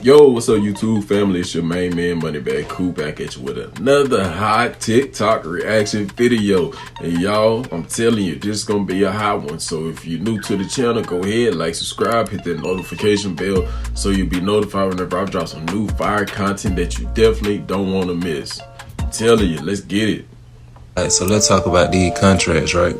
Yo, what's up YouTube family? It's your main man MoneybaggCoo back at you with another hot TikTok reaction video. And y'all, I'm telling you, this is gonna be a hot one. So if you're new to the channel, go ahead, like, subscribe, hit that notification bell so you'll be notified whenever I drop some new fire content that you definitely don't want to miss. I'm telling you, let's get it. Alright, so let's talk about these contracts, right?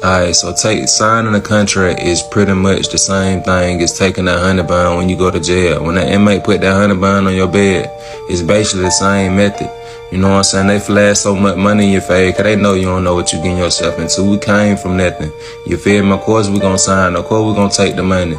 Alright, so signing a contract is pretty much the same thing as taking that 100 bond when you go to jail. When that inmate put that 100 bond on your bed, it's basically the same method. You know what I'm saying? They flash so much money in your face because they know you don't know what you getting yourself into. We came from nothing. You feel me? Of course we gonna sign. Of course we gonna take the money.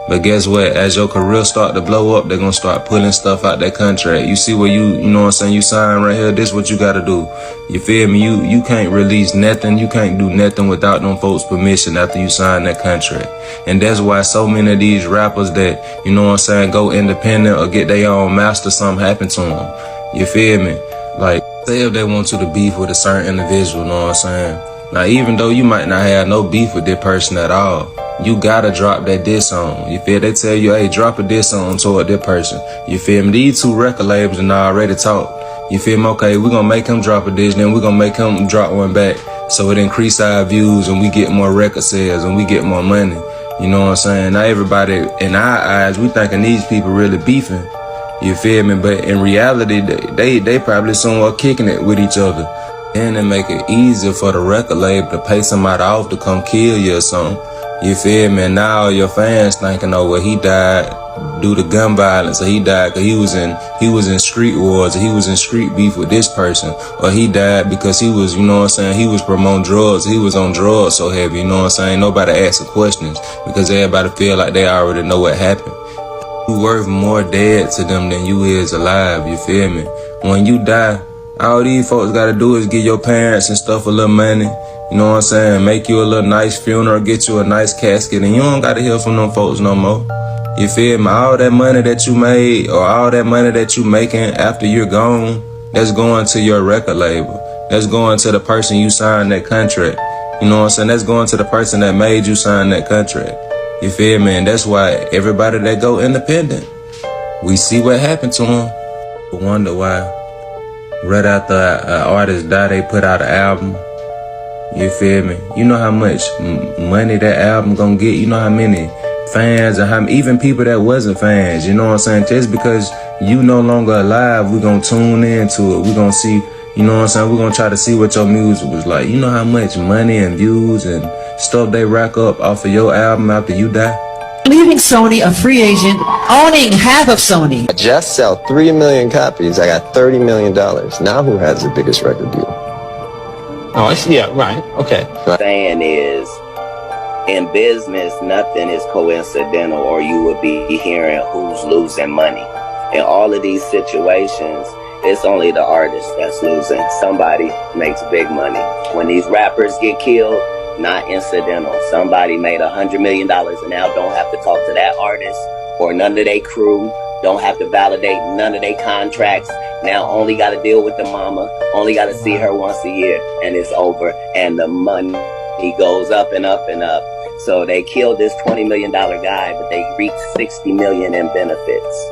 But guess what? As your career start to blow up, they're gonna start pulling stuff out that contract. You see where you know what I'm saying, you sign right here, this what you gotta do. You feel me? You can't release nothing, you can't do nothing without them folks' permission after you sign that contract. And that's why so many of these rappers that, you know what I'm saying, go independent or get their own master, something happen to them. You feel me? Like, say if they want you to beef with a certain individual, you know what I'm saying? Now, even though you might not have no beef with that person at all, you gotta drop that diss on. You feel? They tell you, hey, drop a diss on toward that person. You feel me? These two record labels and already talk. You feel me? Okay, we're gonna make him drop a diss, then we're gonna make him drop one back. So it increase our views and we get more record sales and we get more money. You know what I'm saying? Now everybody, in our eyes, we thinking these people really beefing. You feel me? But in reality, they probably somewhere kicking it with each other. And it make it easier for the record label to pay somebody off to come kill you or something. You feel me? And now your fans thinking, oh, well, he died due to gun violence, or he died because he was in street wars, or he was in street beef with this person, or he died because he was, you know what I'm saying, he was promoting drugs, he was on drugs so heavy, you know what I'm saying? Nobody asks questions because everybody feel like they already know what happened. You worth more dead to them than you is alive, you feel me? When you die, all these folks gotta do is give your parents and stuff a little money. You know what I'm saying? Make you a little nice funeral, get you a nice casket, and you don't gotta hear from them folks no more. You feel me? All that money that you made, or all that money that you making after you're gone, that's going to your record label. That's going to the person you signed that contract. You know what I'm saying? That's going to the person that made you sign that contract. You feel me? And that's why everybody that go independent, we see what happened to them. I wonder why right after an artist die, they put out an album. You feel me? You know how much money that album gonna get? You know how many fans and how even people that wasn't fans, you know what I'm saying? Just because you no longer alive, we gonna tune into it. We gonna see, you know what I'm saying? We gonna try to see what your music was like. You know how much money and views and stuff they rack up off of your album after you die? Leaving Sony a free agent, owning half of Sony. I just sell 3 million copies. I got $30 million. Now who has the biggest record deal? Oh, I see. Yeah, right. Okay. Saying is, in business, nothing is coincidental, or you would be hearing who's losing money. In all of these situations, it's only the artist that's losing. Somebody makes big money. When these rappers get killed, not incidental. Somebody made $100 million and now don't have to talk to that artist or none of their crew. Don't have to validate none of their contracts. Now only got to deal with the mama. Only got to see her once a year, and it's over. And the money goes up and up and up. So they killed this $20 million guy, but they reaped $60 million in benefits.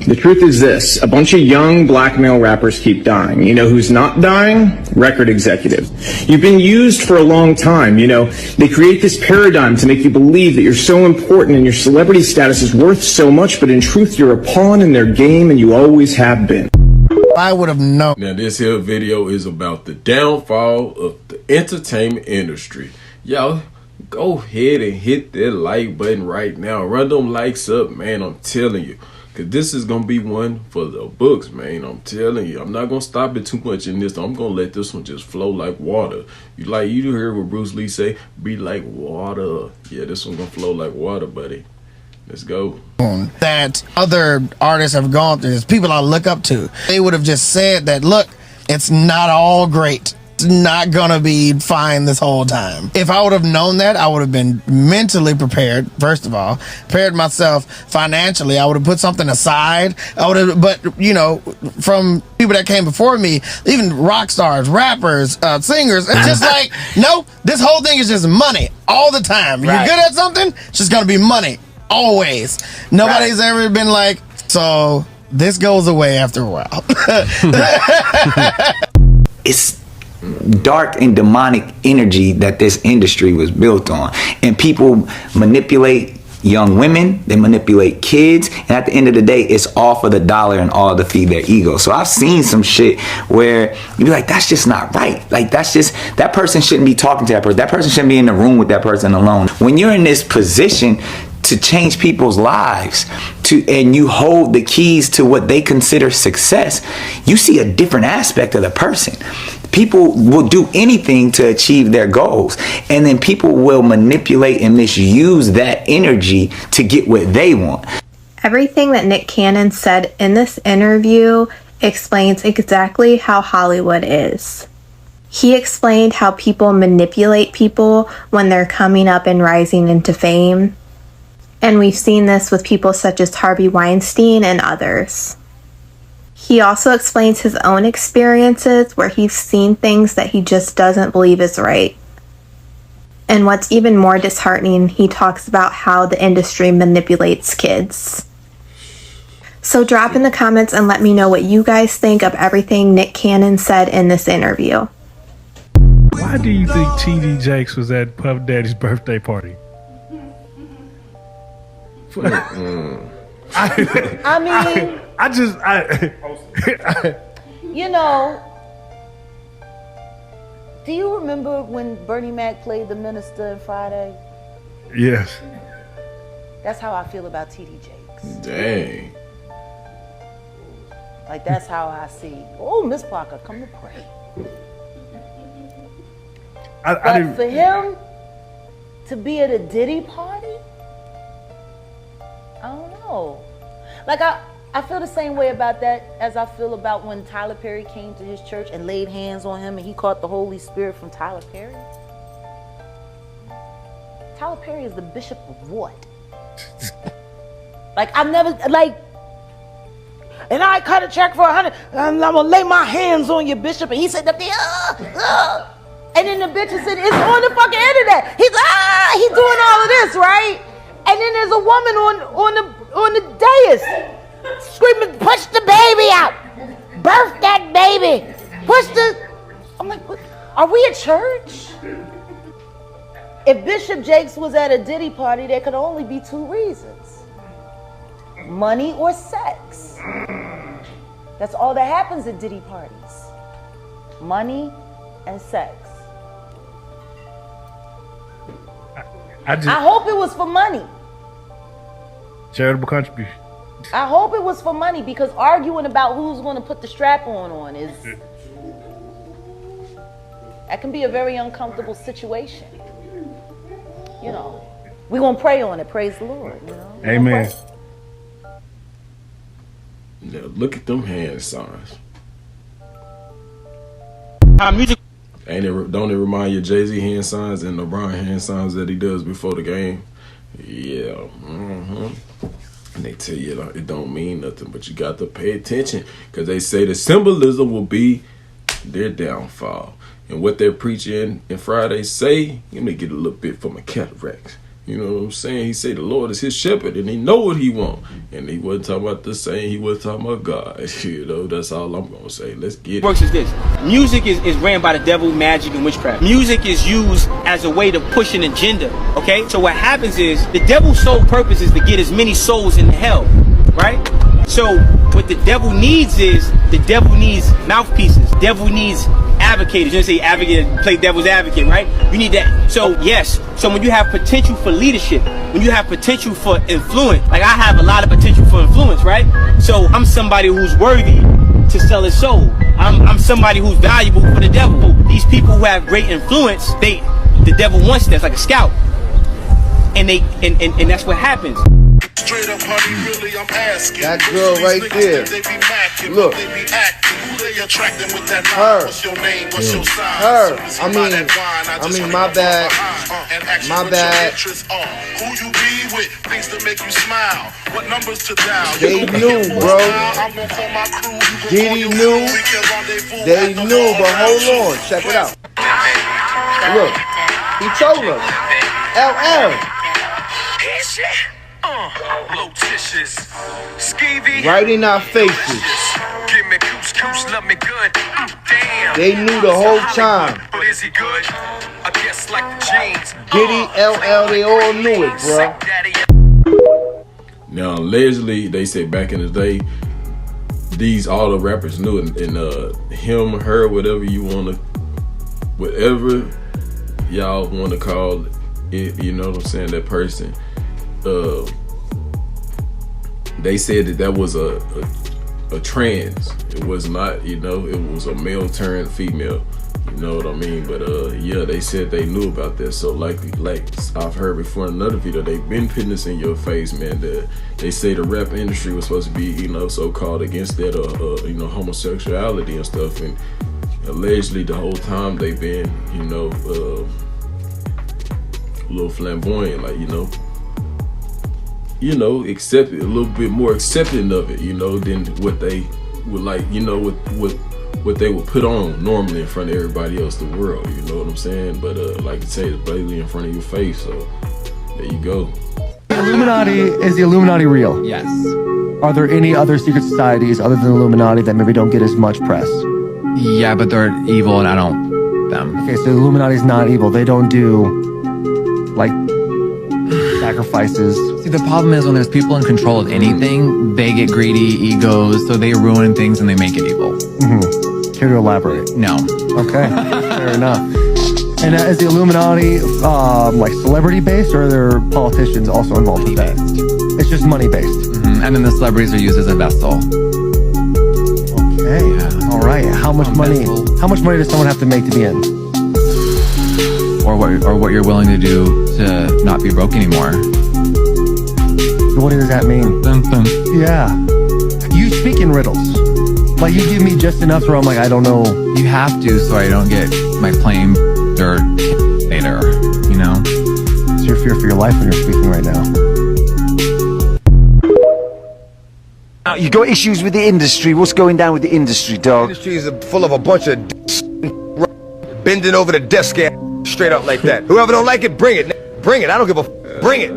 The truth is this, a bunch of young black male rappers keep dying. You know who's not dying? Record executives. You've been used for a long time, you know. They create this paradigm to make you believe that you're so important and your celebrity status is worth so much, but in truth, you're a pawn in their game and you always have been. I would have known. Now this here video is about the downfall of the entertainment industry. Y'all, go ahead and hit that like button right now. Run them likes up, man, I'm telling you. Cause this is gonna be one for the books, man. I'm telling you. I'm not gonna stop it too much in this. I'm gonna let this one just flow like water. You hear what Bruce Lee say? Be like water. Yeah, this one gonna flow like water, buddy. Let's go. That other artists have gone through this, people I look up to. They would have just said that, look, it's not all great. It's not gonna be fine this whole time. If I would have known that, I would have been mentally prepared. First of all, prepared myself financially. I would have put something aside. I would have, but you know, from people that came before me, even rock stars, rappers, singers, it's just like, no, this whole thing is just money all the time. You're good at something, it's just gonna be money. Always. Nobody's ever been like, so this goes away after a while. It's dark and demonic energy that this industry was built on. And people manipulate young women, they manipulate kids, and at the end of the day, it's all for the dollar and all to feed their ego. So I've seen some shit where you be like, that's just not right. Like, that's just, that person shouldn't be talking to that person. That person shouldn't be in the room with that person alone. When you're in this position to change people's lives, and you hold the keys to what they consider success, you see a different aspect of the person. People will do anything to achieve their goals, and then people will manipulate and misuse that energy to get what they want. Everything that Nick Cannon said in this interview explains exactly how Hollywood is. He explained how people manipulate people when they're coming up and rising into fame. And we've seen this with people such as Harvey Weinstein and others. He also explains his own experiences where he's seen things that he just doesn't believe is right. And what's even more disheartening, he talks about how the industry manipulates kids. So drop in the comments and let me know what you guys think of everything Nick Cannon said in this interview. Why do you think T.D. Jakes was at Puff Daddy's birthday party? I mean, you know, do you remember when Bernie Mac played the minister in Friday? Yes. That's how I feel about T.D. Jakes. Dang. Like, that's how I see. Oh, Miss Parker, come to pray. But for him to be at a Diddy party, I don't know. Like, I feel the same way about that as I feel about when Tyler Perry came to his church and laid hands on him and he caught the Holy Spirit from Tyler Perry. Tyler Perry is the bishop of what? Like, I've never, like, and I cut a check for 100, and I'm gonna lay my hands on your bishop. And he said, and then the bitch said, it's on the fucking internet. He's doing all of this, right? And then there's a woman on the dais screaming, push the baby out, birth that baby, push the. I'm like, what? Are we a church? If Bishop Jakes was at a Diddy party, there could only be two reasons: money or sex. That's all that happens at Diddy parties: money and sex. I hope it was for money. Charitable contribution. I hope it was for money, because arguing about who's going to put the strap on is, that can be a very uncomfortable situation. You know, we're going to pray on it. Praise the Lord. You know? Amen. Now look at them hand signs. Music. Don't it remind you of Jay-Z hand signs and LeBron hand signs that he does before the game? Yeah. And they tell you it don't mean nothing, but you got to pay attention, because they say the symbolism will be their downfall. And what they're preaching in Friday say, let me get a little bit for my cataracts. You know what I'm saying? He say the Lord is his shepherd and he know what he want. And he wasn't talking about the same, he wasn't talking about God. You know, that's all I'm going to say. Let's get it. Works is this. Music is ran by the devil, magic, and witchcraft. Music is used as a way to push an agenda, okay? So what happens is, the devil's sole purpose is to get as many souls into hell, right? So what the devil needs is, the devil needs mouthpieces. The devil needs advocates. You know, say advocate, play devil's advocate, right? You need that. So yes, so when you have potential for leadership, when you have potential for influence, like I have a lot of potential for influence, right? So I'm somebody who's worthy to sell his soul. I'm somebody who's valuable for the devil. These people who have great influence, the devil wants that, like a scout, and that's what happens. Straight up, honey, really, I'm asking. That girl right there. Look. They attracting with that her. What's your name? What's your size? Her. I mean, my bad. My bad. Who you be with? Things to make you smile. What numbers to dial? They knew, bro. I'm gonna call my crew. Diddy knew. They knew, but hold on. Check it out. Look. He told us. LL. Lotitious. Skeevy. Right in our faces. Give me couscous, love me good. Damn. They knew the whole time. But is he good? I guess like the jeans. Diddy, LL, they all knew it, bro. Now, allegedly, they say back in the day, all the rappers knew it, and him, her, whatever y'all want to call it, you know what I'm saying, that person, they said that was a trans. It was not, you know, it was a male turned female. You know what I mean? But yeah, they said they knew about that. So like I've heard before in another video, they've been putting this in your face, man. That they say the rap industry was supposed to be, you know, so called against that, you know, homosexuality and stuff. And allegedly the whole time they've been, you know, a little flamboyant, like, you know, accepted, a little bit more accepting of it, you know, than what they would like, you know, what they would put on normally in front of everybody else, the world, you know what I'm saying? But like I say, it's blatantly in front of your face, so there you go. Illuminati, is the Illuminati real? Yes. Are there any other secret societies other than the Illuminati that maybe don't get as much press? Yeah, but they're evil and I don't them. Okay, so the Illuminati's not evil. They don't do, like, sacrifices. See, the problem is when there's people in control of anything, they get greedy, egos, so they ruin things and they make it evil. Mm-hmm. Care to elaborate? No. Okay, fair enough. And is the Illuminati like celebrity based, or are there politicians also involved with that? It's just money based. Mm-hmm. And then the celebrities are used as a vessel. Okay. Yeah. All right. How much money? How much money does someone have to make to be in? Or what you're willing to do to not be broke anymore. What does that mean? Dun, dun. Yeah. You speak in riddles. Like, you give me just enough where I'm like, I don't know. You have to, so I don't get my plane dirt later, you know? It's your fear for your life when you're speaking right now. You got issues with the industry. What's going down with the industry, dog? The industry is full of a bunch of bending over the desk straight up like that. Whoever don't like it, bring it. Bring it. I don't give a bring it.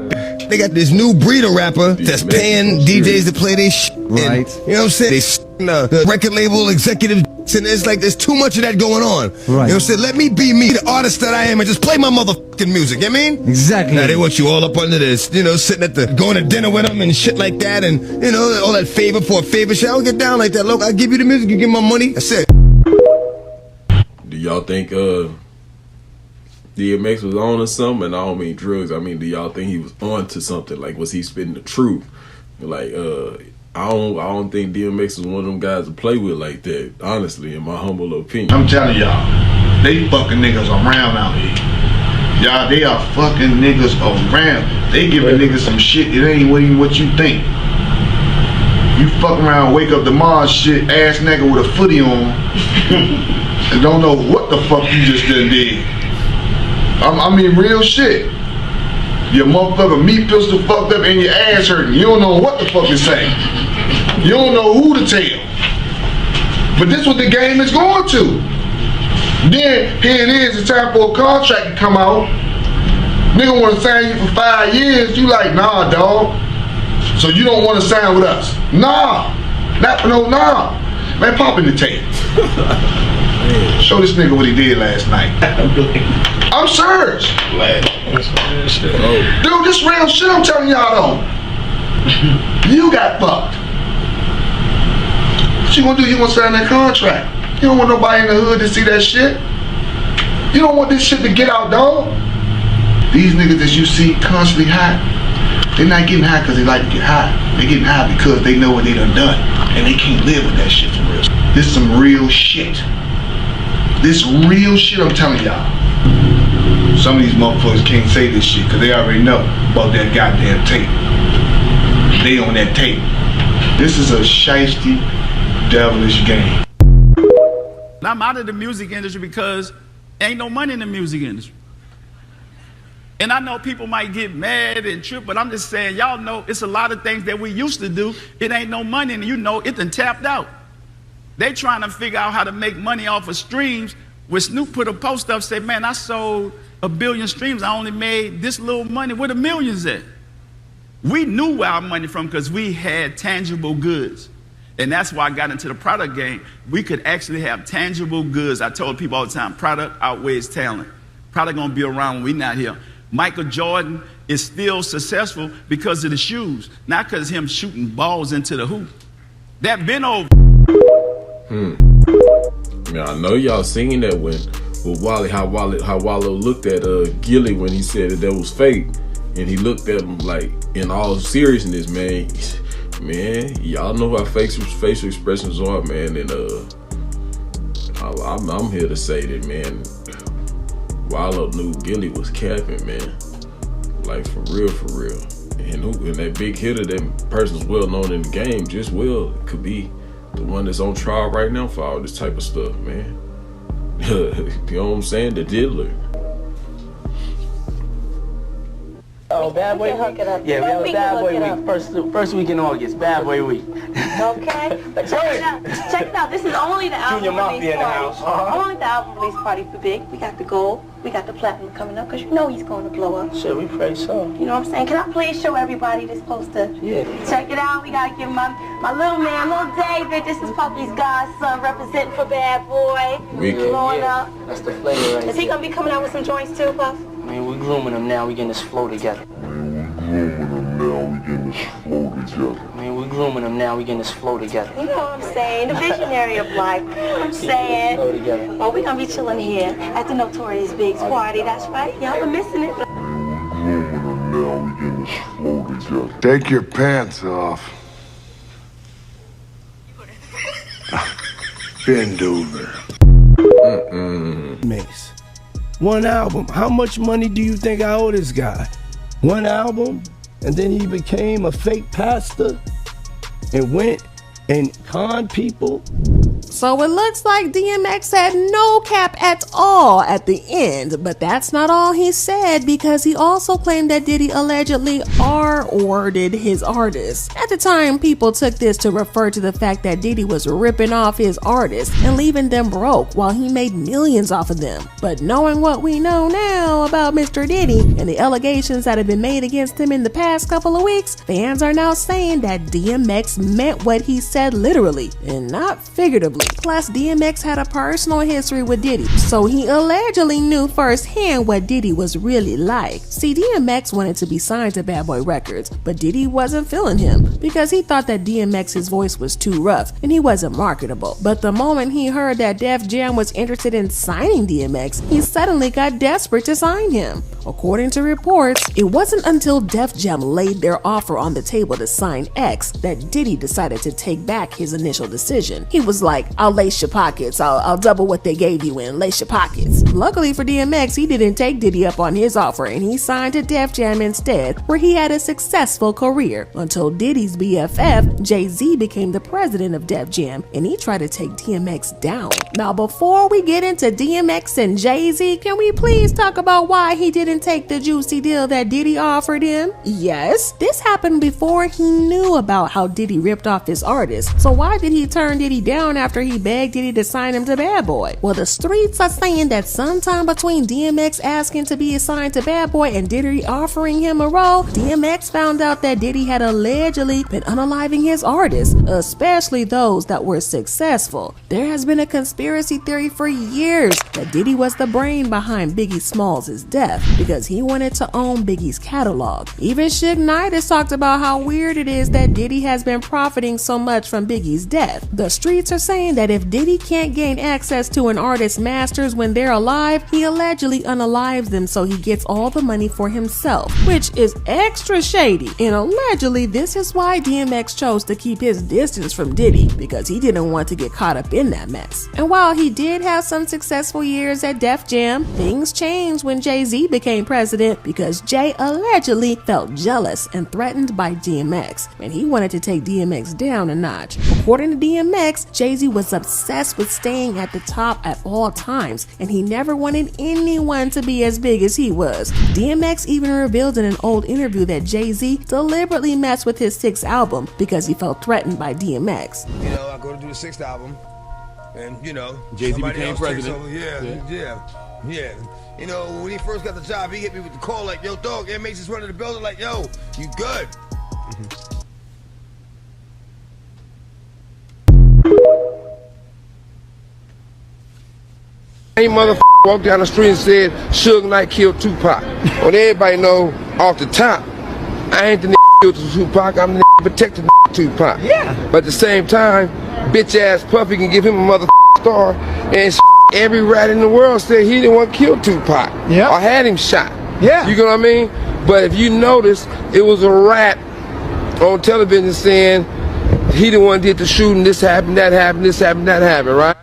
They got this new breed of rapper that's paying DJs to play their shit. Right. You know what I'm saying? The record label executive, and it's like there's too much of that going on. Right. You know what I'm saying? Let me be me, the artist that I am, and just play my motherfucking music. You know what I mean? Exactly. Now they want you all up under this, you know, sitting at going to dinner with them and shit like that, and you know, all that favor for a favor shit. I don't get down like that. Look, I give you the music, you give my money. That's it. Do y'all think DMX was on to something? And I don't mean drugs. I mean, do y'all think he was on to something? Like, was he spitting the truth? Like, I don't think DMX was one of them guys to play with like that, honestly, in my humble opinion. I'm telling y'all, they fucking niggas around out here. Y'all, they are fucking niggas around. They giving niggas some shit, it ain't even what you think. You fuck around, wake up tomorrow, shit, ass nigga with a footy on, and don't know what the fuck you just did. I mean, real shit. Your motherfucking meat pistol fucked up and your ass hurting. You don't know what the fuck to say. You don't know who to tell. But this is what the game is going to. Then, here it is, it's time for a contract to come out. Nigga want to sign you for 5 years. You like, nah, dog. So you don't want to sign with us? Nah. Not for no, nah. Man, pop in the tape. Show this nigga what he did last night. I'm serious. Dude, this real shit I'm telling y'all though. You got fucked. What you gonna do? You gonna sign that contract. You don't want nobody in the hood to see that shit. You don't want this shit to get out, dog. These niggas that you see constantly high, they're not getting high because they like to get high. They're getting high because they know what they done. And they can't live with that shit for real. This is some real shit. This real shit I'm telling y'all. Some of these motherfuckers can't say this shit because they already know about that goddamn tape. They on that tape. This is a shiesty, devilish game. I'm out of the music industry because ain't no money in the music industry. And I know people might get mad and trip, but I'm just saying, y'all know it's a lot of things that we used to do. It ain't no money, and you know it done tapped out. They trying to figure out how to make money off of streams. When Snoop put a post up, say, man, I sold 1 billion streams. I only made this little money. Where the millions at? We knew where our money from because we had tangible goods. And that's why I got into the product game. We could actually have tangible goods. I told people all the time, product outweighs talent. Product gonna be around when we not here. Michael Jordan is still successful because of the shoes, not because of him shooting balls into the hoop. That been over. Man, I know y'all singing that when with Wally, how Wallow looked at Gilly when he said that was fake, and he looked at him like in all seriousness, man. Man, y'all know how facial expressions are, man, and I'm here to say that, man, Wallow knew Gilly was capping, man, like for real, and that big hitter, that person's well known in the game, just could be the one that's on trial right now for all this type of stuff, man. You know what I'm saying? The diddler. Oh, Bad Boy Week? Yeah, we have a Bad Boy Week. First week in August, Bad Boy Week. Okay, but check it out. Check it out. This is only the album Junior Mafia release in the party. house. Only the album release party for Big. We got the gold. We got the platinum coming up because you know he's going to blow up. Shit, we pray so. You know what I'm saying? Can I please show everybody this poster? Yeah. Check it out. We got to give my little man, little David. This is Puppy's godson representing for Bad Boy. Blowing up. That's the flavor right Is he going to be coming out with some joints too, Puff? I mean, we're grooming him now. We getting this flow together. You know what I'm saying? The visionary of life. You know what I'm saying? Well, we're going to be chilling here at the Notorious Big's party. That's right. Y'all are missing it. Take your pants off. Bend over. Mace. One album. How much money do you think I owe this guy? One album, and then he became a fake pastor and went and conned people. So it looks like DMX had no cap at all at the end, but that's not all he said, because he also claimed that Diddy allegedly R-worded his artists. At the time, people took this to refer to the fact that Diddy was ripping off his artists and leaving them broke while he made millions off of them. But knowing what we know now about Mr. Diddy and the allegations that have been made against him in the past couple of weeks, fans are now saying that DMX meant what he said literally and not figuratively. Plus, DMX had a personal history with Diddy, so he allegedly knew firsthand what Diddy was really like. See, DMX wanted to be signed to Bad Boy Records, but Diddy wasn't feeling him because he thought that DMX's voice was too rough and he wasn't marketable. But the moment he heard that Def Jam was interested in signing DMX, he suddenly got desperate to sign him. According to reports, it wasn't until Def Jam laid their offer on the table to sign X that Diddy decided to take back his initial decision. He was like, I'll lace your pockets, I'll double what they gave you and lace your pockets. Luckily for DMX, he didn't take Diddy up on his offer and he signed to Def Jam instead, where he had a successful career until Diddy's BFF, Jay-Z, became the president of Def Jam and he tried to take DMX down. Now, before we get into DMX and Jay-Z, can we please talk about why he didn't take the juicy deal that Diddy offered him? Yes, this happened before he knew about how Diddy ripped off his artists. So why did he turn Diddy down after he begged Diddy to sign him to Bad Boy? Well, the streets are saying that sometime between DMX asking to be assigned to Bad Boy and Diddy offering him a role, DMX found out that Diddy had allegedly been unaliving his artists, especially those that were successful. There has been a conspiracy theory for years that Diddy was the brain behind Biggie Smalls' death because he wanted to own Biggie's catalog. Even Suge Knight has talked about how weird it is that Diddy has been profiting so much from Biggie's death. The streets are saying that if Diddy can't gain access to an artist's masters when they're alive, he allegedly unalives them so he gets all the money for himself, which is extra shady. And allegedly, this is why DMX chose to keep his distance from Diddy, because he didn't want to get caught up in that mess. And while he did have some successful years at Def Jam, things changed when Jay-Z became president because Jay allegedly felt jealous and threatened by DMX, and he wanted to take DMX down a notch. According to DMX, Jay-Z was obsessed with staying at the top at all times, and he never wanted anyone to be as big as he was. DMX even revealed in an old interview that Jay-Z deliberately messed with his 6th album because he felt threatened by DMX. You know, I go to do the 6th album, and you know, Jay-Z somebody became else takes president. over. Yeah. Yeah. You know, when he first got the job, he hit me with the call like, yo, dog, inmates is running the building like, yo, you good? Any motherfucker walked down the street and said Suge Knight killed Tupac. Well, everybody know off the top, I ain't the nigga killed Tupac, I'm the nigga protected Tupac. Yeah. But at the same time, bitch ass Puffy can give him a motherfucking star, and every rat in the world said he didn't want to kill Tupac. Yeah. Or had him shot. Yeah. You know what I mean? But if you notice, it was a rat on television saying he the one did the shooting, this happened, that happened, this happened, that happened, right?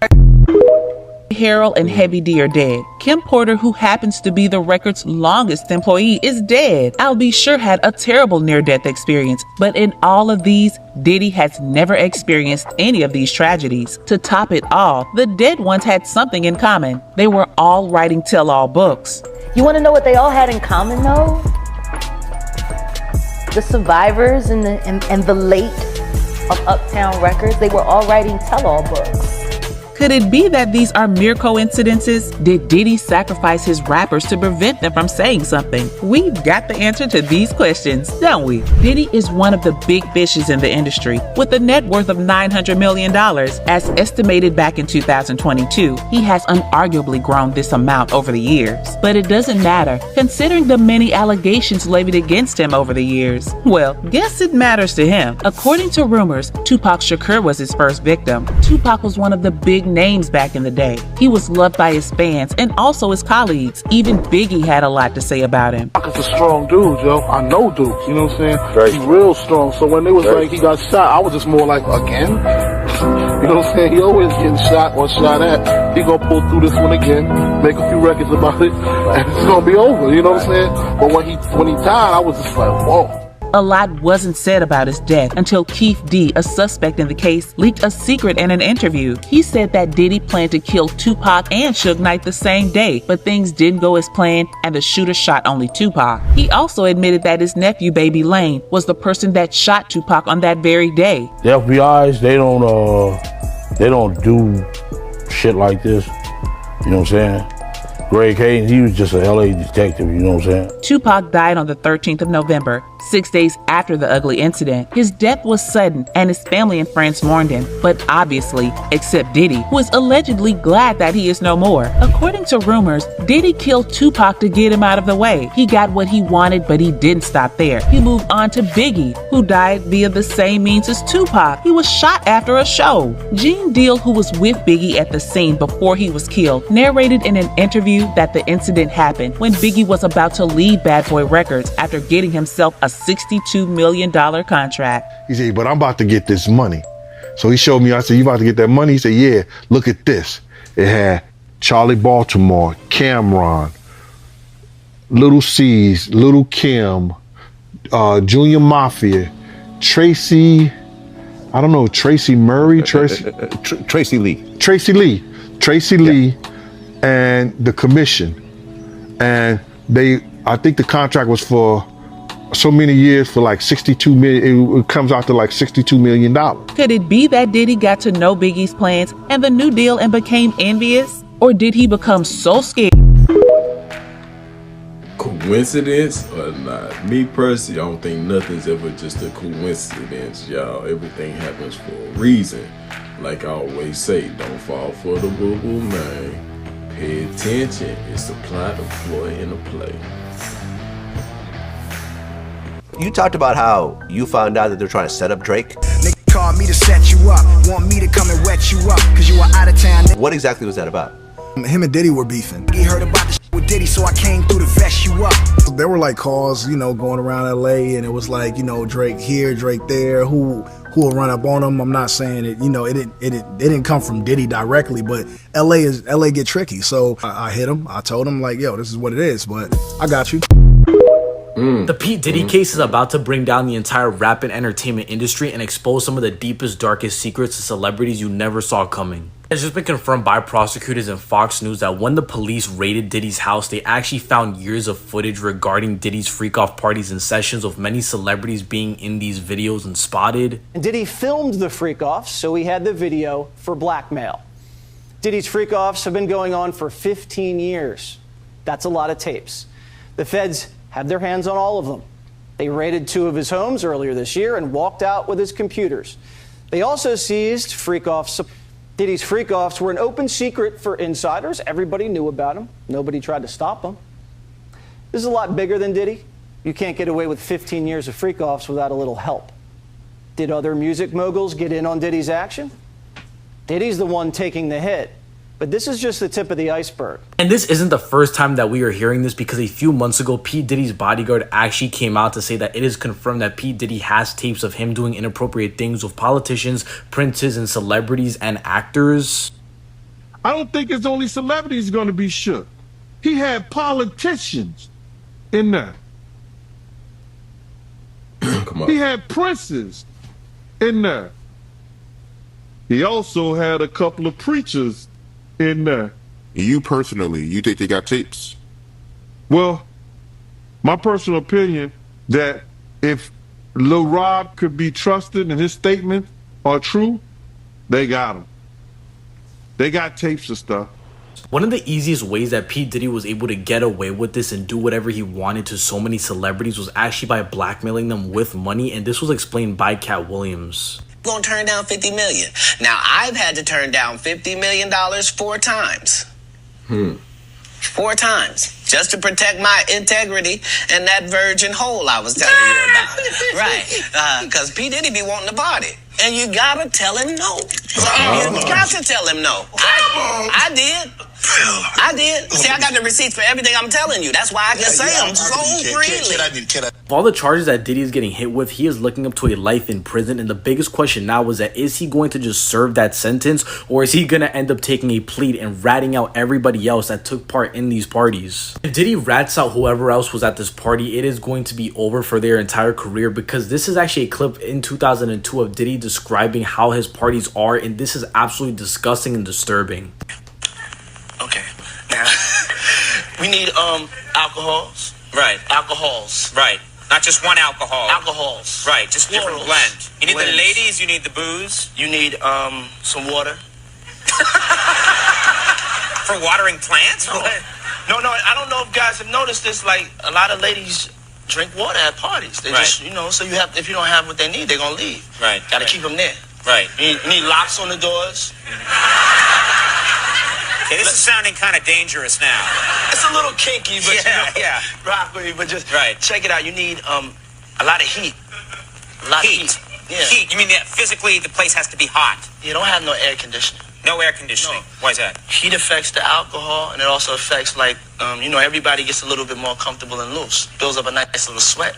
Harold and Heavy D are dead. Kim Porter, who happens to be the record's longest employee, is dead. Al B. Sure had a terrible near-death experience, but in all of these, Diddy has never experienced any of these tragedies. To top it all, the dead ones had something in common. They were all writing tell-all books. You want to know what they all had in common, though? The survivors and the late of Uptown Records, they were all writing tell-all books. Could it be that these are mere coincidences? Did Diddy sacrifice his rappers to prevent them from saying something? We've got the answer to these questions, don't we? Diddy is one of the big fishes in the industry, with a net worth of $900 million, as estimated back in 2022. He has unarguably grown this amount over the years. But it doesn't matter, considering the many allegations levied against him over the years. Well, guess it matters to him. According to rumors, Tupac Shakur was his first victim. Tupac was one of the big names back in the day. He was loved by his fans and also his colleagues. Even Biggie had a lot to say about him. Tupac is a strong dude, yo. I know dudes, you know what I'm saying? Right. He's real strong. So when they was like he got shot, I was just more like, again? You know what I'm saying? He always getting shot or shot at. He gonna pull through this one again, make a few records about it, and it's gonna be over, you know what I'm saying? But when he died, I was just like, whoa. A lot wasn't said about his death until Keith D, a suspect in the case, leaked a secret in an interview. He said that Diddy planned to kill Tupac and Suge Knight the same day, but things didn't go as planned and the shooter shot only Tupac. He also admitted that his nephew, Baby Lane, was the person that shot Tupac on that very day. The FBI's, they don't do shit like this. You know what I'm saying? Greg Hayden, he was just a LA detective, you know what I'm saying? Tupac died on the 13th of November, 6 days after the ugly incident. His death was sudden, and his family and friends mourned him, but obviously, except Diddy, who is allegedly glad that he is no more. According to rumors, Diddy killed Tupac to get him out of the way. He got what he wanted, but he didn't stop there. He moved on to Biggie, who died via the same means as Tupac. He was shot after a show. Gene Deal, who was with Biggie at the scene before he was killed, narrated in an interview that the incident happened when Biggie was about to leave Bad Boy Records after getting himself a $62 million contract. He said, but I'm about to get this money. So he showed me, I said, you about to get that money? He said, yeah, look at this. It had Charlie Baltimore, Cameron, Little C's, Little Kim, Junior Mafia, Tracy, I don't know, Tracy Murray, Tracy Lee. Tracy Lee, and the commission. And I think the contract was for so many years for like 62 million. It comes out to like $62 million. Could it be that Diddy got to know Biggie's plans and the New Deal and became envious? Or did he become so scared? Coincidence or not? Me personally, I don't think nothing's ever just a coincidence, y'all. Everything happens for a reason. Like I always say, don't fall for the boo-boo, man. Pay attention. It's the plot, the ploy, and the play. You talked about how you found out that they're trying to set up Drake. They called me to set you up, want me to come and wet you up, cause you were out of town. What exactly was that about? Him and Diddy were beefing. He heard about the shit with Diddy, so I came through to vest you up. There were like calls, you know, going around LA, and it was like, you know, Drake here, Drake there, who will run up on him. I'm not saying it, you know, it didn't come from Diddy directly, but LA get tricky. So I hit him. I told him like, yo, this is what it is, but I got you. The P. Diddy case is about to bring down the entire rap and entertainment industry and expose some of the deepest, darkest secrets to celebrities you never saw coming. It's just been confirmed by prosecutors and Fox News that when the police raided Diddy's house, they actually found years of footage regarding Diddy's freak-off parties and sessions, with many celebrities being in these videos and spotted. And Diddy filmed the freak-offs, so he had the video for blackmail. Diddy's freak-offs have been going on for 15 years. That's a lot of tapes. The feds have their hands on all of them. They raided 2 of his homes earlier this year and walked out with his computers. They also seized freak-offs. Diddy's freak-offs were an open secret for insiders. Everybody knew about them. Nobody tried to stop them. This is a lot bigger than Diddy. You can't get away with 15 years of freak-offs without a little help. Did other music moguls get in on Diddy's action? Diddy's the one taking the hit. But this is just the tip of the iceberg. And this isn't the first time that we are hearing this, because a few months ago, P. Diddy's bodyguard actually came out to say that it is confirmed that P. Diddy has tapes of him doing inappropriate things with politicians, princes, and celebrities and actors. I don't think it's only celebrities going to be shook. He had politicians in there. Come on. He had princes in there. He also had a couple of preachers in there. You personally, you think they got tapes? Well, my personal opinion that if Lil Rob could be trusted and his statements are true, they got him. They got tapes of stuff. One of the easiest ways that P. Diddy was able to get away with this and do whatever he wanted to so many celebrities was actually by blackmailing them with money, and this was explained by Cat Williams. Gonna turn down $50 million. Now, I've had to turn down $50 million 4 times. 4 times. Just to protect my integrity and that virgin hole I was telling you about. Right. Because P. Diddy be wanting to party. And you gotta tell him no. You got to tell him no. I did. I did. See, I got the receipts for everything I'm telling you. That's why I can say them so freely. Of all the charges that Diddy is getting hit with, he is looking up to a life in prison, and the biggest question now is that is he going to just serve that sentence, or is he going to end up taking a plea and ratting out everybody else that took part in these parties? If Diddy rats out whoever else was at this party, it is going to be over for their entire career, because this is actually a clip in 2002 of Diddy describing how his parties are, and this is absolutely disgusting and disturbing. Okay. Now, we need alcohols. Right. Alcohols. Right. Not just one alcohol. Alcohols. Right. Just different blend. You need the ladies, you need the booze. You need some water. For watering plants? No, I don't know if guys have noticed this. Like, a lot of ladies drink water at parties. They just, so you have, if you don't have what they need, they're going to leave. Right. Got to keep them there. Right. You need locks on the doors. Okay, this is sounding kind of dangerous now. It's a little kinky, but rock with me. But just check it out. You need a lot of heat. A lot of heat. Yeah. Heat. You mean that physically the place has to be hot? You don't have no air conditioning. No air conditioning. No. Why is that? Heat affects the alcohol, and it also affects everybody gets a little bit more comfortable and loose. Builds up a nice little sweat.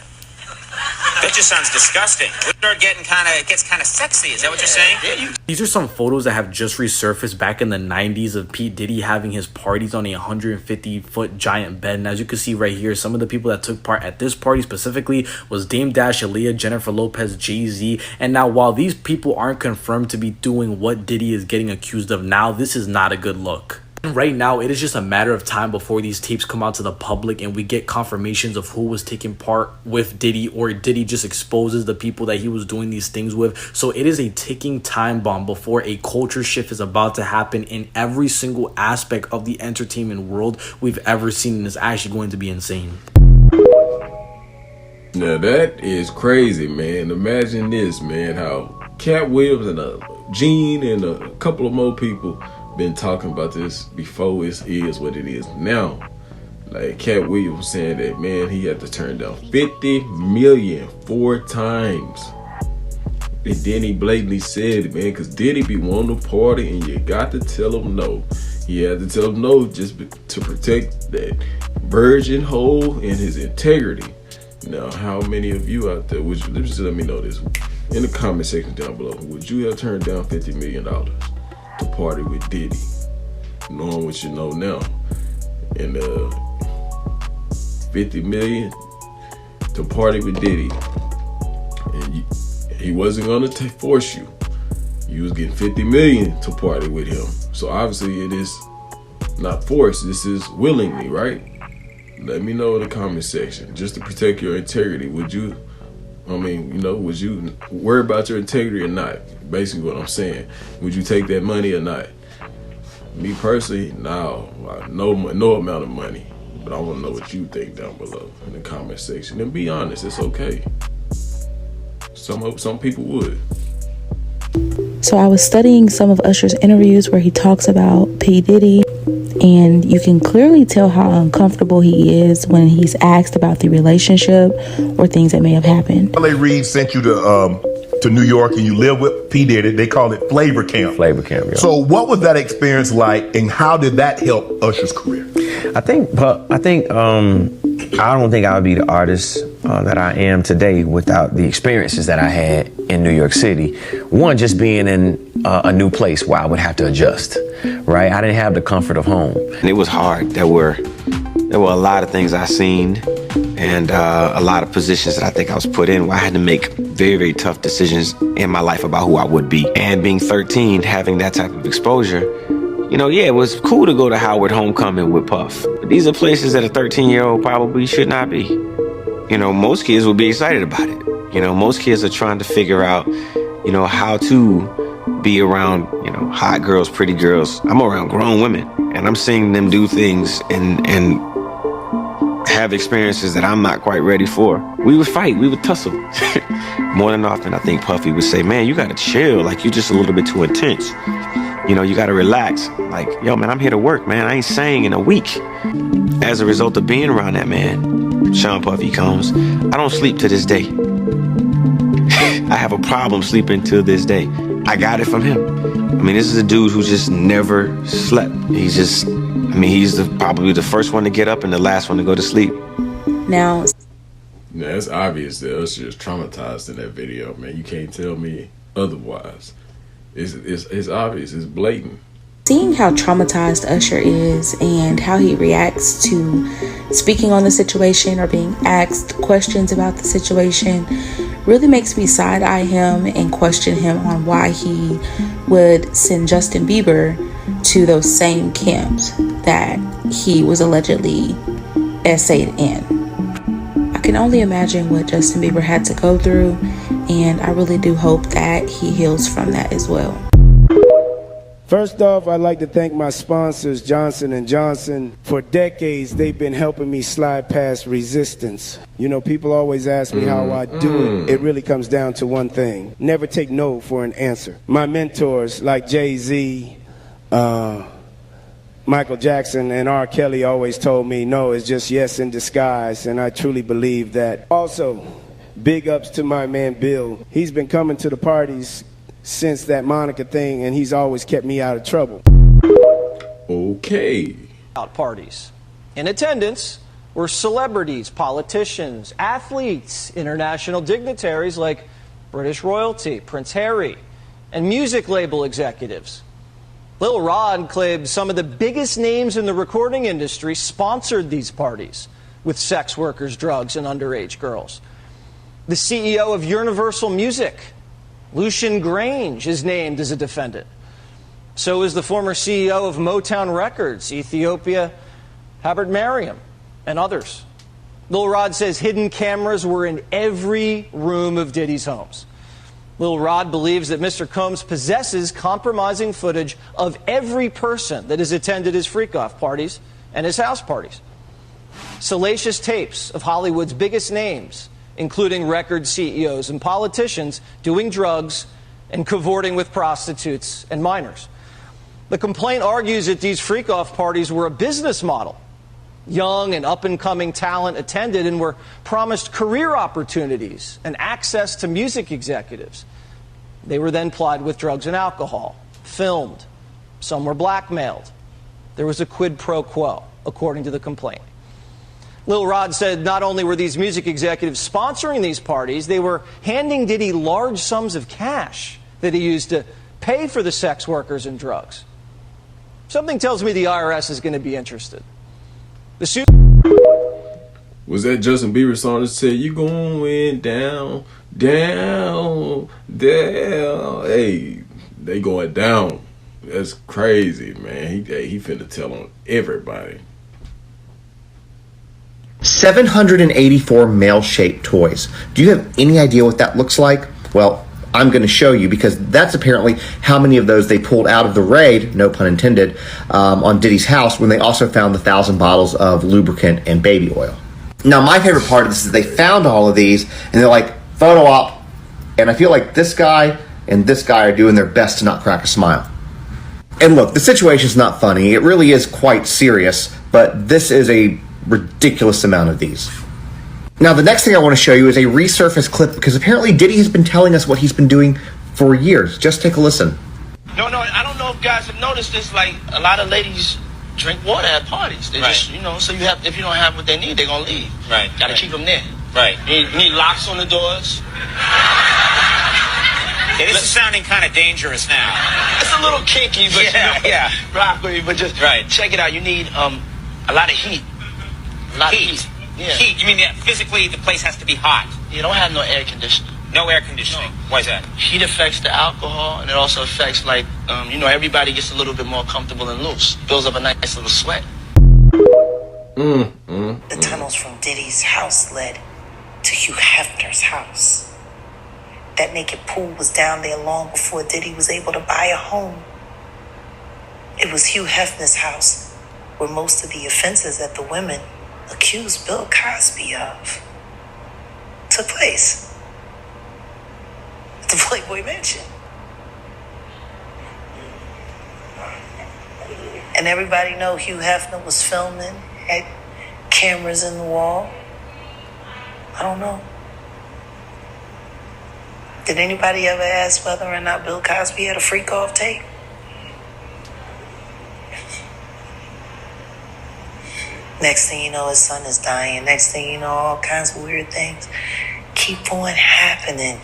That just sounds disgusting. We start getting gets kind of sexy. Is that what you're saying? These are some photos that have just resurfaced back in the 90s of P. Diddy having his parties on a 150-foot giant bed. And as you can see right here, some of the people that took part at this party specifically was Dame Dash, Aaliyah, Jennifer Lopez, Jay-Z. And now, while these people aren't confirmed to be doing what Diddy is getting accused of now, this is not a good look. Right now, it is just a matter of time before these tapes come out to the public and we get confirmations of who was taking part with Diddy, or Diddy just exposes the people that he was doing these things with. So it is a ticking time bomb before a culture shift is about to happen in every single aspect of the entertainment world we've ever seen, and it's actually going to be insane. Now that is crazy, man. Imagine this, man, how Cat Williams and Gene and a couple of more people been talking about this before it is what it is now. Like Cat Williams saying that, man, he had to turn down $50 million 4 times. And then he blatantly said it, man, because Diddy be wanting to party and you got to tell him no. He had to tell him no just to protect that virgin hole and his integrity. Now, how many of you out there, let me know this in the comment section down below. Would you have turned down $50 million to party with Diddy, knowing what you know now? And $50 million to party with Diddy, and he wasn't gonna force you. You was getting $50 million to party with him. So obviously it is not forced. This is willingly, right? Let me know in the comment section, just to protect your integrity. Would you worry about your integrity or not? Basically what I'm saying. Would you take that money or not? Me personally, no, no amount of money. But I want to know what you think down below in the comment section. And be honest, it's okay. Some people would. So I was studying some of Usher's interviews where he talks about P. Diddy, and you can clearly tell how uncomfortable he is when he's asked about the relationship or things that may have happened. L.A. Reid sent you to New York and you live with P. Diddy. They call it Flavor Camp. Flavor Camp, yeah. So what was that experience like, and how did that help Usher's career? I don't think I would be the artist that I am today without the experiences that I had in New York City. One, just being in a new place where I would have to adjust, right? I didn't have the comfort of home. And it was hard. There were a lot of things I seen and a lot of positions that I think I was put in where I had to make very, very tough decisions in my life about who I would be. And being 13, having that type of exposure, it was cool to go to Howard Homecoming with Puff. But these are places that a 13-year-old probably should not be. Most kids would be excited about it. Most kids are trying to figure out, how to be around, hot girls, pretty girls. I'm around grown women, and I'm seeing them do things and have experiences that I'm not quite ready for. We would fight, we would tussle. More than often, I think Puffy would say, man, you gotta chill, like you're just a little bit too intense. You gotta relax. Like, yo, man, I'm here to work, man. I ain't sang in a week. As a result of being around that man, Sean Puffy Combs, I don't sleep to this day. I have a problem sleeping to this day. I got it from him. This is a dude who just never slept. He's probably the first one to get up and the last one to go to sleep. Now, it's obvious that Usher is traumatized in that video, man. You can't tell me otherwise. It's obvious. It's blatant. seeing how traumatized Usher is and how he reacts to speaking on the situation or being asked questions about the situation really makes me side-eye him and question him on why he would send Justin Bieber to those same camps that he was allegedly essayed in. I can only imagine what Justin Bieber had to go through, and I really do hope that he heals from that as well. First off, I'd like to thank my sponsors, Johnson & Johnson. For decades, they've been helping me slide past resistance. You know, people always ask me how I do it. It really comes down to one thing. Never take no for an answer. My mentors, like Jay-Z, Michael Jackson, and R. Kelly always told me, no, it's just yes in disguise, and I truly believe that. Also, big ups to my man Bill. He's been coming to the parties since that Monica thing, and he's always kept me out of trouble. Okay. Out parties. In attendance were celebrities, politicians, athletes, international dignitaries like British royalty, Prince Harry, and music label executives. Lil Rod claimed some of the biggest names in the recording industry sponsored these parties with sex workers, drugs, and underage girls. The CEO of Universal Music, Lucian Grange, is named as a defendant. So is the former CEO of Motown Records, Ethiopia Habert Mariam, and others. Lil Rod says hidden cameras were in every room of Diddy's homes. Lil Rod believes that Mr. Combs possesses compromising footage of every person that has attended his freak-off parties and his house parties. Salacious tapes of Hollywood's biggest names, including record CEOs and politicians, doing drugs and cavorting with prostitutes and minors. The complaint argues that these freak-off parties were a business model. Young and up-and-coming talent attended and were promised career opportunities and access to music executives. They were then plied with drugs and alcohol, filmed. Some were blackmailed. There was a quid pro quo, according to the complaint. Lil Rod said not only were these music executives sponsoring these parties, they were handing Diddy large sums of cash that he used to pay for the sex workers and drugs. Something tells me the IRS is going to be interested. Was that Justin Bieber song that said, you going down, down, down? Hey, they going down. That's crazy, man. He finna tell on everybody. 784 male-shaped toys. Do you have any idea what that looks like? Well, I'm going to show you, because that's apparently how many of those they pulled out of the raid, no pun intended, on Diddy's house, when they also found the 1,000 bottles of lubricant and baby oil. Now, my favorite part of this is they found all of these and they're like, photo op. And I feel like this guy and this guy are doing their best to not crack a smile. And look, the situation's not funny. It really is quite serious, but this is a ridiculous amount of these. Now, the next thing I want to show you is a resurfaced clip, because apparently Diddy has been telling us what he's been doing for years. Just take a listen. No, I don't know if guys have noticed this. Like, a lot of ladies drink water at parties. They just, so you have, if you don't have what they need, they're going to leave. Right. Got to keep them there. Right. You need locks on the doors. Yeah, this is sounding kind of dangerous now. It's a little kinky, but rock with me, but just check it out. You need a lot of heat. A lot of heat. Yeah. Heat. You mean that physically the place has to be hot? You don't have no air conditioning. No air conditioning. No. Why is that? Heat affects the alcohol, and it also affects, like, everybody gets a little bit more comfortable and loose. Builds up a nice little sweat. The tunnels from Diddy's house led to Hugh Hefner's house. That naked pool was down there long before Diddy was able to buy a home. It was Hugh Hefner's house where most of the offenses that the women accused Bill Cosby of took place. At the Playboy Mansion. And everybody know Hugh Hefner was filming, had cameras in the wall. I don't know. Did anybody ever ask whether or not Bill Cosby had a freak-off tape? Next thing you know, his son is dying. Next thing you know, all kinds of weird things keep on happening.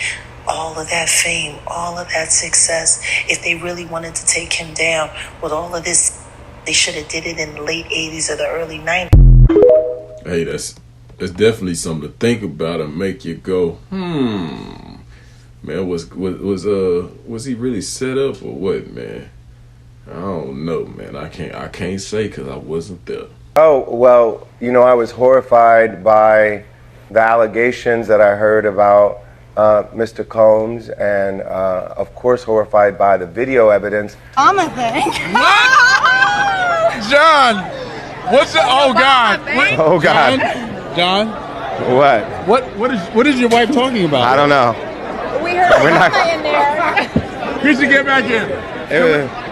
All of that fame, all of that success. If they really wanted to take him down with all of this, they should have did it in the late 80s or the early 90s. Hey, that's definitely something to think about and make you go, Man, was he really set up or what, man? I don't know, man. I can't say because I wasn't there. Oh, well, I was horrified by the allegations that I heard about Mr. Combs, and of course horrified by the video evidence. Obama thing. John, what's it? Oh God. Oh God. John. What? What is your wife talking about? I don't know. We heard Obama in there. We should get back in.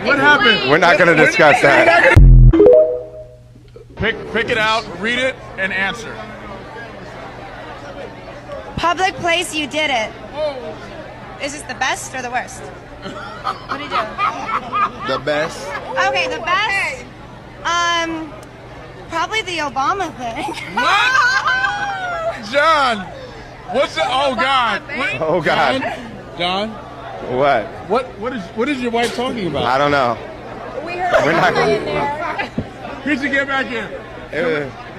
What happened? We're not going to discuss that. Pick it out, read it, and answer. Public place, you did it. Is this the best or the worst? What do you do? The best. Okay, the best. Probably the Obama thing. John, what's it? Oh God. Oh God. John. What? What is your wife talking about? I don't know. We heard Obama in there. We should get back in.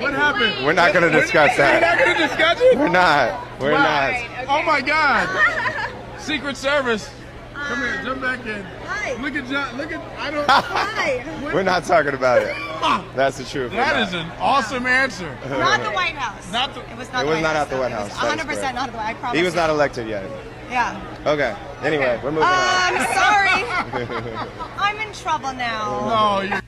What happened? We're not going to discuss that. We're not going to discuss it? We're not. We're not. Okay. Oh my God. Secret Service. Come here, jump back in. Hi. Look at John. I don't. Hi. We're not talking about it. That's the truth. That is an awesome answer. Not the White House. It was not. It was not at the White House. 100% not at the White House. I promise. He was not elected yet. Yeah. Okay. Anyway, we're moving on. I'm sorry. I'm in trouble now. No,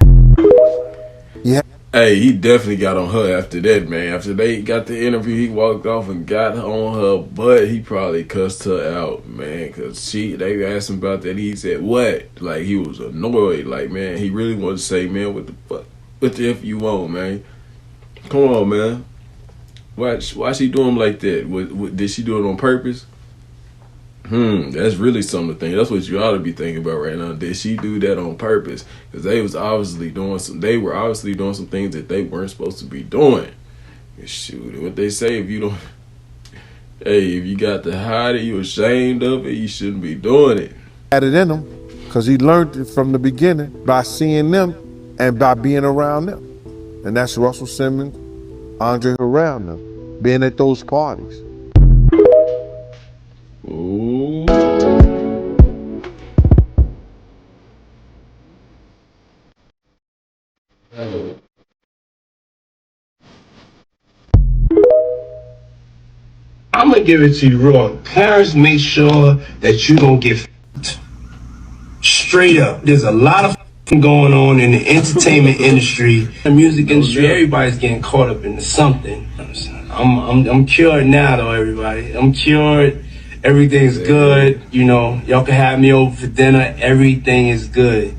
Yeah. Hey, he definitely got on her after that, man. After they got the interview, he walked off and got on her butt. He probably cussed her out, man, because they asked him about that. He said, what? Like, he was annoyed. Like, man, he really wanted to say, man, what the fuck? What the F you want, man? Come on, man. Why she do him like that? Did she do it on purpose? That's really something to think. That's what you ought to be thinking about right now. Did she do that on purpose? Because they were obviously doing some things that they weren't supposed to be doing. Shoot, what they say, if you got to hide it, you ashamed of it, you shouldn't be doing it. Had it in him, because he learned it from the beginning by seeing them and by being around them. And that's Russell Simmons, Andre Harrell, and them, being at those parties. Ooh. gonna give it to you raw. Parents make sure that you don't get f***ed. Straight up. There's a lot of f***ing going on in the entertainment industry, the music industry. Everybody's getting caught up into something. I'm cured now, though. Everybody, I'm cured. Everything's good. You know, y'all can have me over for dinner. Everything is good.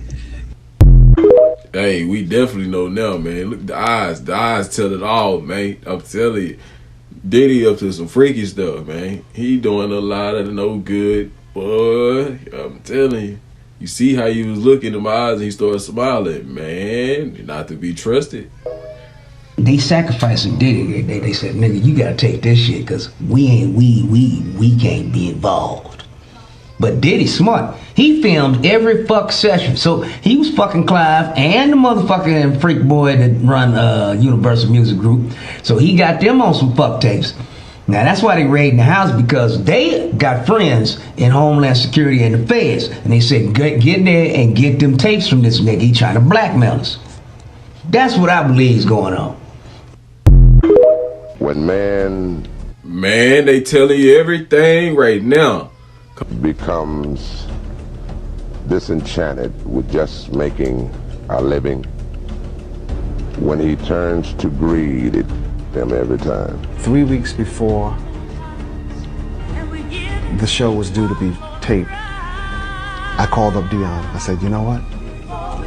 Hey, we definitely know now, man. Look, the eyes tell it all, man. I'm telling you, Diddy up to some freaky stuff, man. He doing a lot of no good, boy. I'm telling you. You see how he was looking in my eyes and he started smiling, man. Not to be trusted. They sacrificing Diddy. They said, nigga, you gotta take this shit because we can't be involved. But Diddy smart. He filmed every fuck session. So he was fucking Clive and the motherfucking freak boy that run Universal Music Group. So he got them on some fuck tapes. Now that's why they raiding the house, because they got friends in Homeland Security and the feds. And they said, get in there and get them tapes from this nigga. He trying to blackmail us. That's what I believe is going on. When man, they telling you everything right now. Becomes disenchanted with just making a living, when he turns to greed, it them every time. 3 weeks before the show was due to be taped, I called up Dion. I said, you know what?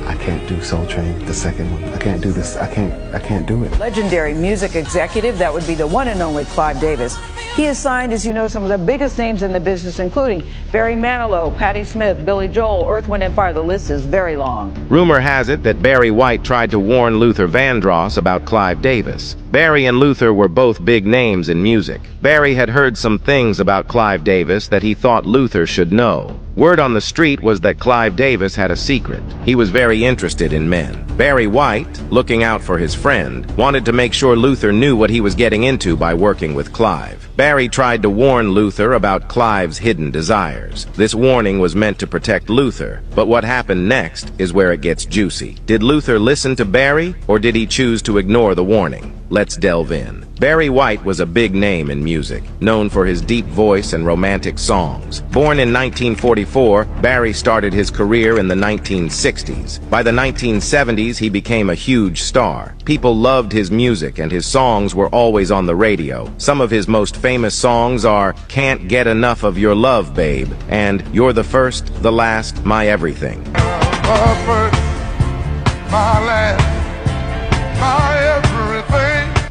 I can't do Soul Train, the second one. I can't do this. I can't do it. Legendary music executive, that would be the one and only Clive Davis. He has signed, as you know, some of the biggest names in the business, including Barry Manilow, Patti Smith, Billy Joel, Earth, Wind & Fire. The list is very long. Rumor has it that Barry White tried to warn Luther Vandross about Clive Davis. Barry and Luther were both big names in music. Barry had heard some things about Clive Davis that he thought Luther should know. Word on the street was that Clive Davis had a secret. He was very interested in men. Barry White, looking out for his friend, wanted to make sure Luther knew what he was getting into by working with Clive. Barry tried to warn Luther about Clive's hidden desires. This warning was meant to protect Luther, but what happened next is where it gets juicy. Did Luther listen to Barry, or did he choose to ignore the warning? Let's delve in. Barry White was a big name in music, known for his deep voice and romantic songs. Born in 1944, Barry started his career in the 1960s. By the 1970s, he became a huge star. People loved his music and his songs were always on the radio. Some of his most famous songs are Can't Get Enough of Your Love, Babe, and You're the First, the Last, My Everything.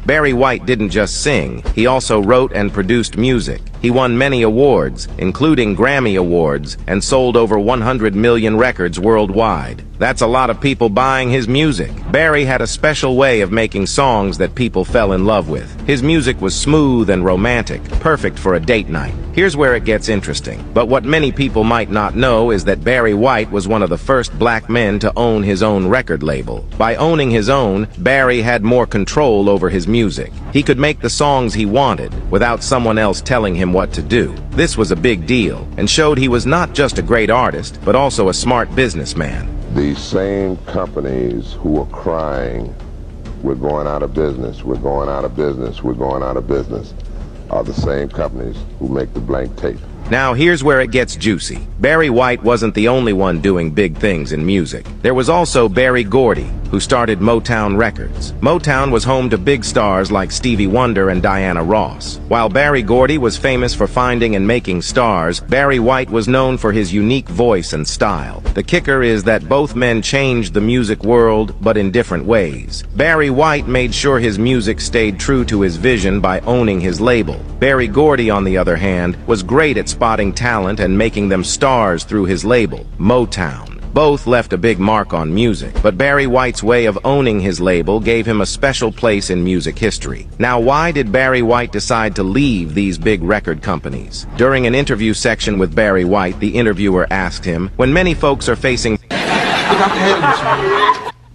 Barry White didn't just sing, he also wrote and produced music. He won many awards, including Grammy Awards, and sold over 100 million records worldwide. That's a lot of people buying his music. Barry had a special way of making songs that people fell in love with. His music was smooth and romantic, perfect for a date night. Here's where it gets interesting. But what many people might not know is that Barry White was one of the first black men to own his own record label. By owning his own, Barry had more control over his music. He could make the songs he wanted without someone else telling him what to do. This was a big deal and showed he was not just a great artist, but also a smart businessman. These same companies who are crying, we're going out of business, we're going out of business, we're going out of business, are the same companies who make the blank tape. Now here's where it gets juicy. Barry White wasn't the only one doing big things in music. There was also Berry Gordy, who started Motown Records. Motown was home to big stars like Stevie Wonder and Diana Ross. While Berry Gordy was famous for finding and making stars, Barry White was known for his unique voice and style. The kicker is that both men changed the music world, but in different ways. Barry White made sure his music stayed true to his vision by owning his label. Berry Gordy, on the other hand, was great at spotting talent and making them stars through his label, Motown. Both left a big mark on music, but Barry White's way of owning his label gave him a special place in music history. Now, why did Barry White decide to leave these big record companies? During an interview section with Barry White, the interviewer asked him, when many folks are facing...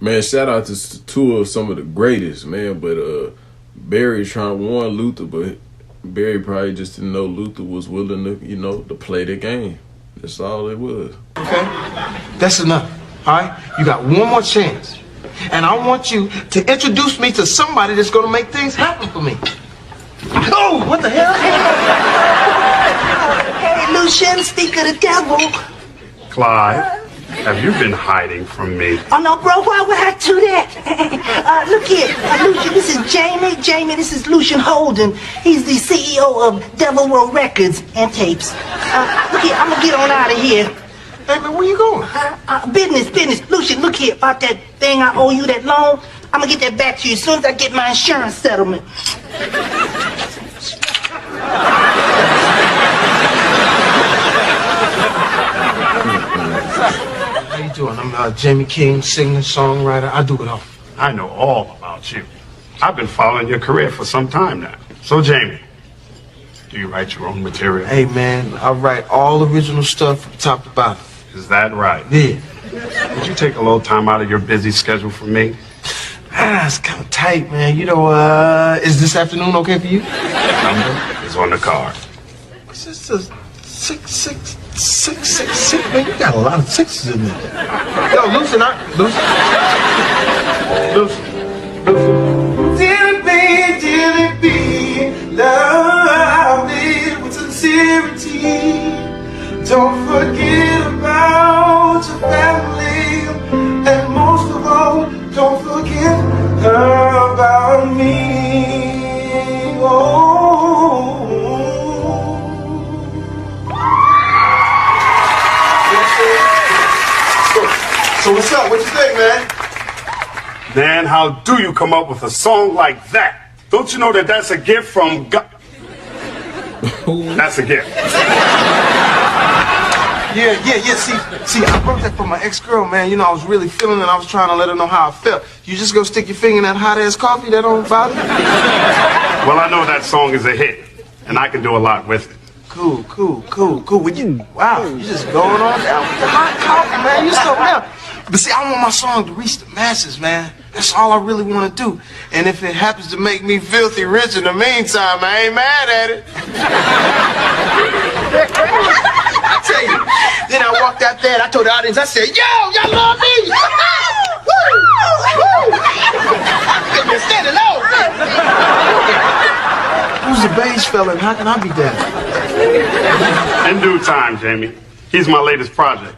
Man, shout out to two of some of the greatest, man, but Barry trying to warn Luther, but Barry probably just didn't know Luther was willing to, you know, to play the game. That's all it was. Okay? That's enough. All right? You got one more chance. And I want you to introduce me to somebody that's going to make things happen for me. Oh, what the hell? Hey, Lucian, speak of the devil. Clyde, have you been hiding from me? Oh, no, bro, why would I do that? Look here, Lucian, this is Jamie. Jamie, this is Lucian Holden. He's the CEO of Devil World Records and Tapes. Look here, I'm gonna get on out of here. Hey, man, where you going? Business. Lucian, look here, about that thing I owe you, that loan. I'm gonna get that back to you as soon as I get my insurance settlement. How you doing? I'm Jamie King, singer, songwriter. I do it all. I know all about you. I've been following your career for some time now. So, Jamie, do you write your own material? Hey, man, I write all original stuff from top to bottom. Is that right? Yeah. Would you take a little time out of your busy schedule for me? It's kind of tight, man. You know, is this afternoon okay for you? Number is on the card. It's just a 666. Man, you got a lot of sixes in there. Yo, loosen up. Loosen. Dear it be, love it with sincerity. Don't forget about your family. And most of all, don't forget about me. Oh. So what's up? What you think, man? Man, how do you come up with a song like that? Don't you know that that's a gift from God? That's a gift. Yeah. See, I wrote that for my ex-girl, man. You know, I was really feeling it. I was trying to let her know how I felt. You just go stick your finger in that hot-ass coffee, that don't bother you? Well, I know that song is a hit, and I can do a lot with it. Cool. Wow, you just going on down with the hot coffee, man. You so down. But see, I want my song to reach the masses, man. That's all I really want to do. And if it happens to make me filthy rich in the meantime, I ain't mad at it. I tell you, then I walked out there and I told the audience, I said, yo, y'all love me. Woo! Couldn't stand it out. Who's the beige fella and how can I be that? In due time, Jamie. He's my latest project.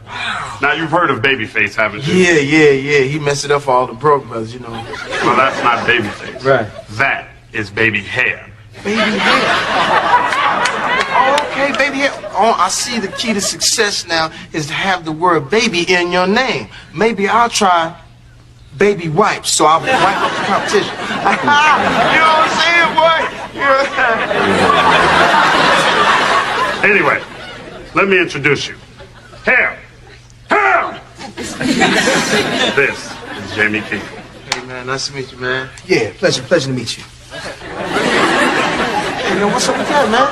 Now, you've heard of Babyface, haven't you? Yeah. He messed it up for all the broke brothers, you know. Well, that's not Babyface. Right. That is Baby Hair. Baby hair. Oh, okay, baby hair. Oh, I see the key to success now is to have the word baby in your name. Maybe I'll try baby wipes, so I'll wipe up the competition. You know what I'm saying, boy? Anyway, let me introduce you. Hair! This is Jamie King. Hey, man, nice to meet you, man. Yeah, pleasure to meet you. Hey, yo, what's up with that, man?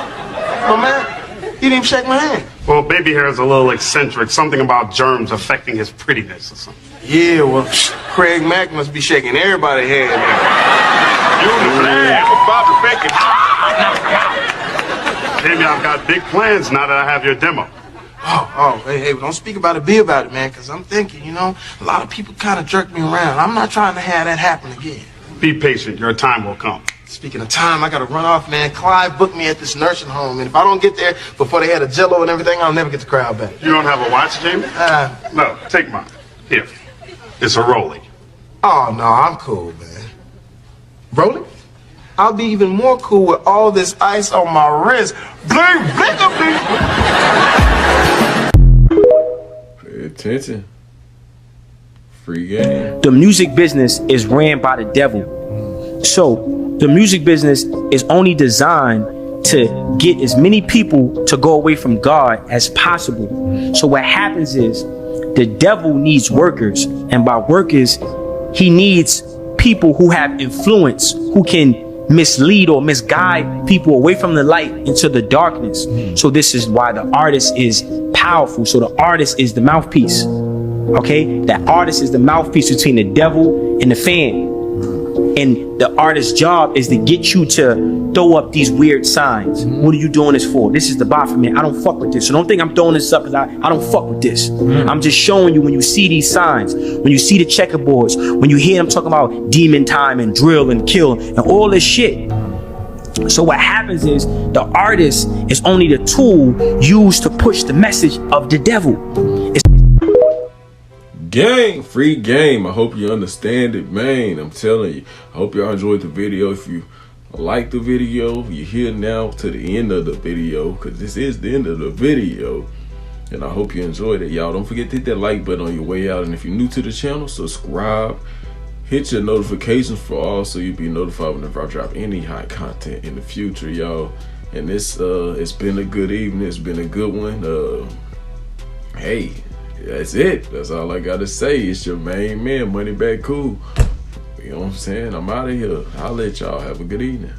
Oh, man, you didn't even shake my hand. Well, Baby Hair is a little eccentric. Something about germs affecting his prettiness or something. Yeah, well, Craig Mack must be shaking everybody's hand. Jamie, I've got big plans now that I have your demo. Oh, hey, don't speak about it, be about it, man, because I'm thinking, you know, a lot of people kind of jerk me around. I'm not trying to have that happen again. Be patient. Your time will come. Speaking of time, I got to run off, man. Clive booked me at this nursing home, and if I don't get there before they had a jello and everything, I'll never get the crowd back. You don't have a watch, Jamie? No, take mine. Here. It's a Rollie. Oh, no, I'm cool, man. Rollie? I'll be even more cool with all this ice on my wrist. Bling, bling, bling. Pay attention. Free game. The music business is ran by the devil. So the music business is only designed to get as many people to go away from God as possible. So what happens is the devil needs workers, and by workers, he needs people who have influence, who can mislead or misguide people away from the light into the darkness. So this is why the artist is powerful. So the artist is the mouthpiece. Okay, that artist is the mouthpiece between the devil and the fan. And the artist's job is to get you to throw up these weird signs. What are you doing this for? This is the Baphomet. I don't fuck with this. So don't think I'm throwing this up because I don't fuck with this. I'm just showing you when you see these signs, when you see the checkerboards, when you hear them talking about demon time and drill and kill and all this shit. So what happens is the artist is only the tool used to push the message of the devil. Gang, free game. I hope you understand it, man. I'm telling you. I hope y'all enjoyed the video. If you like the video, you're here now to the end of the video, because this is the end of the video. And I hope you enjoyed it, y'all. Don't forget to hit that like button on your way out. And if you're new to the channel, subscribe. Hit your notifications for all, so you'll be notified whenever I drop any hot content in the future, y'all. And this it's been a good evening. It's been a good one. Hey, that's it. That's all I gotta say. It's your main man, MoneybaggCoo. You know what I'm saying? I'm out of here. I'll let y'all have a good evening.